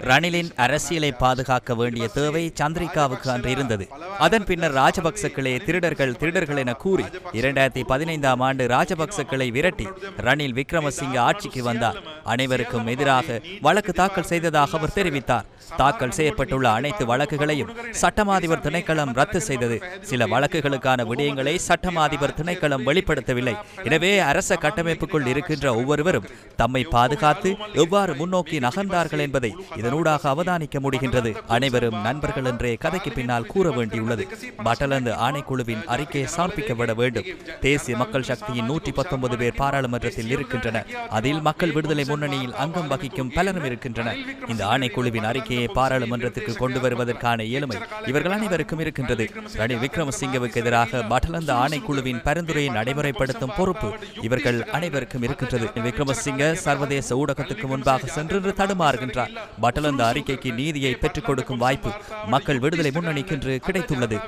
ரணிலின் அரசியலை பாதுகாக்க வேண்டிய தேவை சந்திரிகாவுக்கு அன்று இருந்தது. அதன் பின்னர் ராஜபக்சக்களே திருடர்கள் என கூறி 2015ஆம் ஆண்டு ராஜபக்சக்களை விரட்டி ரணில் விக்ரமசிங்க ஆட்சிக்கு வந்தார். அனைவருக்கும் எதிராக வழக்கு தாக்கல் செய்ததாக அவர் தெரிவித்தார். தாக்கல் செய்யப்பட்டுள்ள அனைத்து வழக்குகளையும் சட்டமாதிபர் திணைக்களம் ரத்து செய்தது. சில வழக்குகளுக்கான விடயங்களை சட்டமாதிபர் திணைக்களம் வெளிப்படுத்தவில்லை. எனவே அரச கட்டமைப்புக்குள் இருக்கின்ற ஒவ்வொருவரும் தம்மை பாதுகாத்து எவ்வாறு முன்னோக்கி நகர்ந்தார்கள் என்பதை இதனூடாக அவதானிக்க முடிகின்றது. அனைவரும் நண்பர்கள் என்றே கதைக்கு பின்னால் கூற வேண்டியுள்ளது. பட்டலந்து ஆணைக்குழுவின் அறிக்கை சமர்ப்பிக்கப்பட வேண்டும். தேசிய மக்கள் சக்தியின் 119 பேர் பாராளுமன்றத்தில் இருக்கின்றனர். அதில் மக்கள் விடுதலை முன்னணியில் அங்கம் வகிக்கும் பலரும் இருக்கின்றனர். இந்த ஆணைக்குழுவின் அறிக்கையை பாராளுமன்றத்துக்கு கொண்டு வருவதற்கான இயலுமை இவர்கள் அனைவருக்கும் இருக்கின்றது. ரணில் விக்ரமசிங்கவுக்கு எதிராக பட்டலந்து ஆணைக்குழுவின் பரிந்துரையை நடைமுறைப்படுத்தும் பொறுப்பு இவர்கள் அனைவருக்கும் இருக்கின்றது. விக்ரமசிங்க சர்வதேச ஊடகத்துக்கு முன்பாக சென்று தடுமாறுகின்றார். பட்டலந்து அறிக்கைக்கு நீதியை பெற்றுக் கொடுக்கும் வாய்ப்பு மக்கள் விடுதலை முன்னணிக்கு கிடைத்துள்ளது.